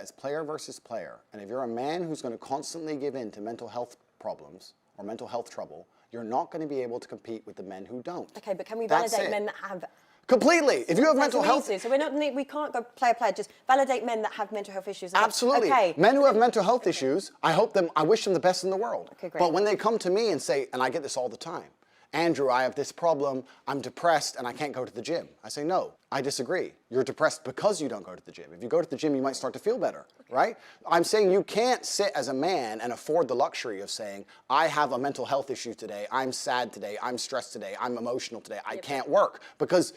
It's player versus player. And if you're a man who's going to constantly give in to mental health problems or mental health trouble, you're not going to be able to compete with the men who don't. Okay, but can we validate men that have... Completely. If you have mental health... So we can't go player, just validate men that have mental health issues. Absolutely. Okay. Men who have mental health issues, I wish them the best in the world. Okay, great. But when they come to me and say, and I get this all the time, Andrew, I have this problem, I'm depressed and I can't go to the gym. I say, no, I disagree. You're depressed because you don't go to the gym. If you go to the gym, you might start to feel better, right? I'm saying you can't sit as a man and afford the luxury of saying, I have a mental health issue today, I'm sad today, I'm stressed today, I'm emotional today, I can't work, because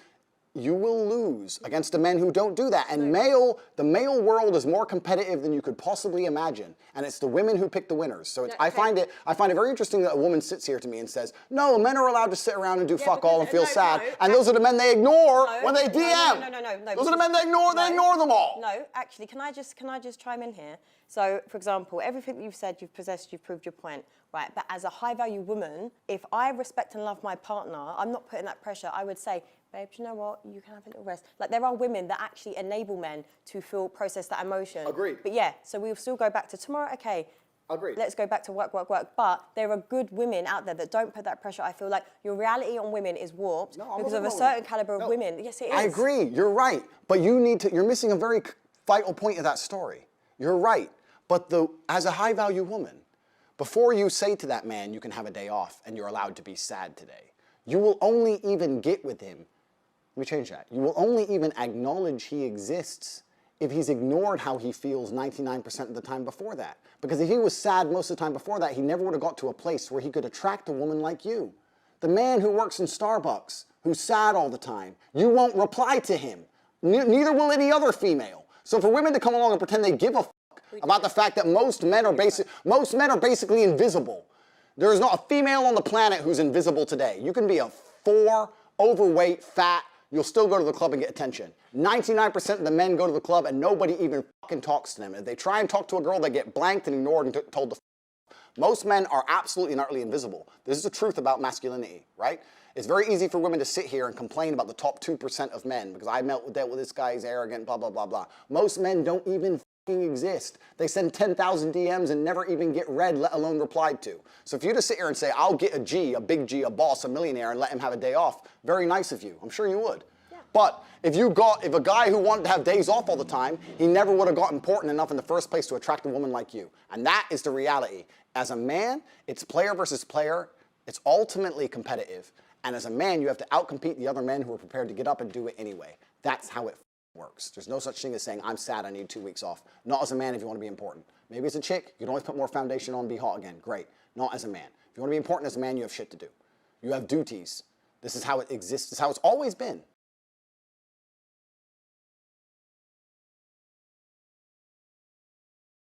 you will lose against the men who don't do that. And the male world is more competitive than you could possibly imagine. And it's the women who pick the winners. So I find it very interesting that a woman sits here to me and says, no, men are allowed to sit around and do fuck all and feel sad. And those are the men they ignore when they DM. No. Those are the men they ignore them all. No, actually, can I just chime in here? So, for example, everything you've said, you've possessed, you've proved your point, right? But as a high-value woman, if I respect and love my partner, I'm not putting that pressure. I would say, babe, do you know what? You can have a little rest. Like, there are women that actually enable men to process that emotion. Agreed. But yeah, so we'll still go back to tomorrow. Okay. Agreed. Let's go back to work. But there are good women out there that don't put that pressure. I feel like your reality on women is warped because of a certain caliber of women. Yes, it is. I agree. You're right. But you're missing a very vital point of that story. You're right. But as a high-value woman, before you say to that man, you can have a day off and you're allowed to be sad today, you will only even get with him. Let me change that. You will only even acknowledge he exists if he's ignored how he feels 99% of the time before that. Because if he was sad most of the time before that, he never would have got to a place where he could attract a woman like you. The man who works in Starbucks, who's sad all the time, you won't reply to him. Neither will any other female. So for women to come along and pretend they give a fuck about the fact that most men are basically invisible. There is not a female on the planet who's invisible today. You can be a 4, overweight, fat, you'll still go to the club and get attention. 99% of the men go to the club and nobody even fucking talks to them. If they try and talk to a girl, they get blanked and ignored and told to f. Most men are absolutely and utterly invisible. This is the truth about masculinity, right? It's very easy for women to sit here and complain about the top 2% of men because I dealt with this guy, he's arrogant, blah, blah, blah, blah. Most men don't even exist. They send 10,000 DMs and never even get read, let alone replied to. So if you just sit here and say, I'll get a big G, a boss, a millionaire, and let him have a day off, very nice of you. I'm sure you would. Yeah. But if a guy who wanted to have days off all the time, he never would have got important enough in the first place to attract a woman like you. And that is the reality. As a man, it's player versus player. It's ultimately competitive. And as a man, you have to outcompete the other men who are prepared to get up and do it anyway. That's how it works. There's no such thing as saying, I'm sad, I need 2 weeks off. Not as a man if you want to be important. Maybe as a chick, you can always put more foundation on and be hot again. Great. Not as a man. If you want to be important as a man, you have shit to do. You have duties. This is how it exists. This is how it's always been.